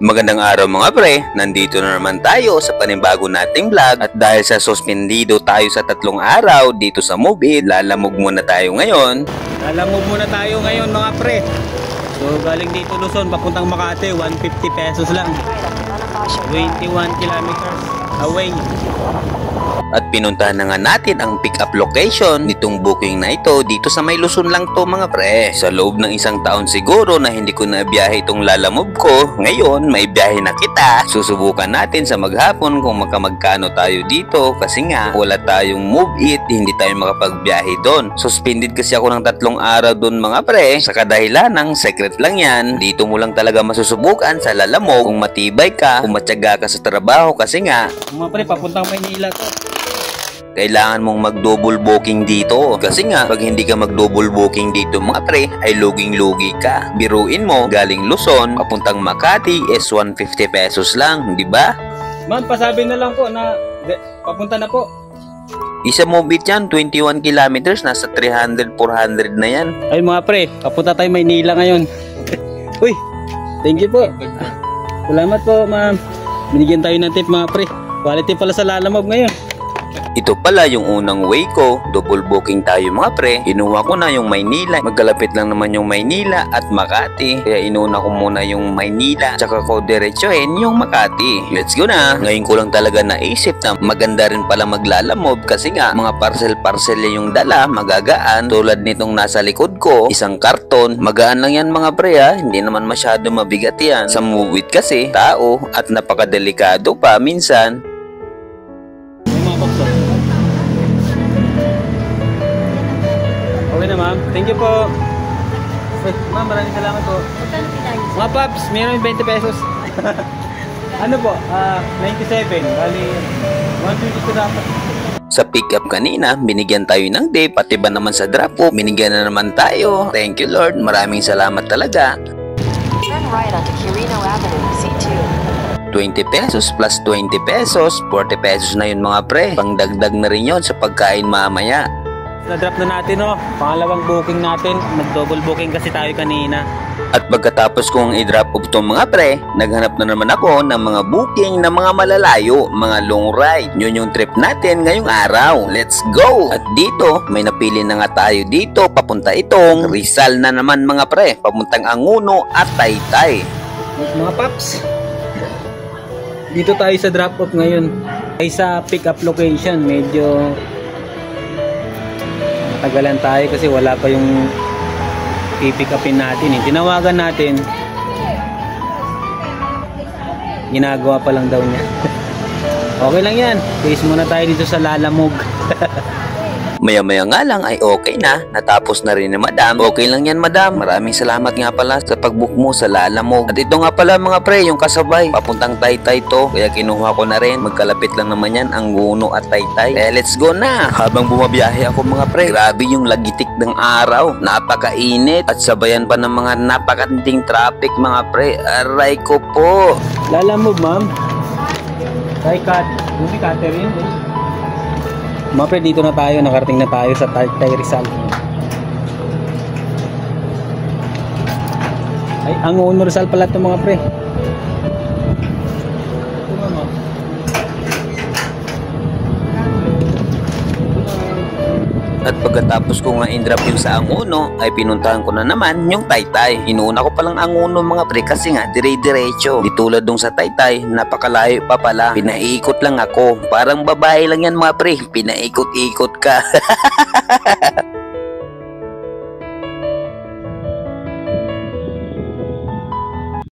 Magandang araw mga pre, nandito na naman tayo sa panibago nating vlog at dahil sa suspendido tayo sa 3 araw dito sa Move It, lalamog muna tayo ngayon. Lalamog muna tayo ngayon mga pre. So galing dito Luzon, papuntang Makati, 150 pesos lang. 21 kilometers away. At pinuntahan na nga natin ang pick-up location nitong booking na ito dito sa may Luzon lang to mga pre. Sa loob ng isang taon siguro na hindi ko na biyahe itong lalamove ko, ngayon may biyahe na kita. Susubukan natin sa maghapon kung magkano tayo dito kasi nga wala tayong Move It, hindi tayo makapagbiyahe doon. Suspended kasi ako ng 3 araw doon mga pre. Sa kadahilan ng secret lang yan, dito mo lang talaga masusubukan sa lalamove kung matibay ka, kung matyaga ka sa trabaho kasi nga Mga pre, papuntang Maynila to. kailangan mong mag-double booking dito. Kasi nga, pag hindi ka mag-double booking dito mga pre, ay luging-lugi ka. Biruin mo, galing Luzon, papuntang Makati is 150 pesos lang, di ba? Man, pasabi na lang po na papunta na po. Isa Move It yan, 21 kilometers, nasa 300, 400 na yan. Ay mga pre, papunta tayo Maynila ngayon. Uy, thank you po. Salamat po ma'am. Binigyan tayo ng tip mga pre. Quality pala sa lalamog ngayon. Ito pala yung unang way ko, double booking tayo mga pre. Inuha ko na yung Maynila, magkalapit lang naman yung Maynila at Makati. Kaya inuna ko muna yung Maynila, tsaka ko diretsuhin yung Makati. Let's go na! Ngayon ko lang talaga naisip na maganda rin pala maglalamove kasi nga mga parcel yung dala, magagaan. Tulad nitong nasa likod ko, isang karton, magaan lang yan mga pre ha. Hindi naman masyado mabigat yan. Sa Move It kasi, tao at napakadelikado pa minsan. Okay na ma'am, thank you po. Wait, ma'am, maraming salamat po. Mga paps, meron 20 pesos. Ano po? 97, bali 120 ko dapat. Sa pick-up kanina, binigyan tayo ng tip, pati ba naman sa drop-off, binigyan na naman tayo. Thank you Lord, maraming salamat talaga. Turn right onto Quirino Avenue, C2. 20 pesos plus 20 pesos, 40 pesos na yun mga pre. Pangdagdag na rin yun sa pagkain mamaya. Na-drop na natin oh, pangalawang booking natin. Nag-double booking kasi tayo kanina. At pagkatapos kong i-drop off itong mga pre, naghanap na naman ako ng mga booking na mga malalayo, mga long ride. Yun yung trip natin ngayong araw. Let's go! At dito, may napili na nga tayo dito. Papunta itong Rizal na naman mga pre. Papuntang Anguno at Taytay. Mga paps, dito tayo sa drop off ngayon. Ay sa pick up location, medyo tagalan tayo kasi wala pa yung pipick upin natin. Tinawagan natin, ginagawa pa lang daw niya. Okay lang yan, base muna tayo dito sa lalamog. Maya-maya nga lang ay okay na, natapos na rin ni madam. Okay lang yan madam, maraming salamat nga pala sa pagbook mo sa lalamog. At ito nga pala mga pre, yung kasabay, papuntang Taytay to, kaya kinuha ko na rin. Magkalapit lang naman yan, Anguno at Taytay. Kaya let's go na! Habang bumabiyahe ako mga pre, grabe yung lagitik ng araw, napakainit at sabayan pa ng mga napakanding traffic mga pre. Aray ko po! Lalamog ma'am, kay Kat, hindi Catherine eh. Mga pre, dito na tayo, nakarating na tayo sa Taytay Rizal. Ay, Anguno Rizal pala ito mga pre. At pagkatapos ko nga in-drop yung sa Anguno, ay pinuntahan ko na naman yung Taytay. Inuuna ko palang Anguno mga pre kasi nga dire-diretso. Di tulad dong sa Taytay, napakalayo pa pala. Pinaikot lang ako. Parang babae lang yan mga pre. Pinaikot-ikot ka.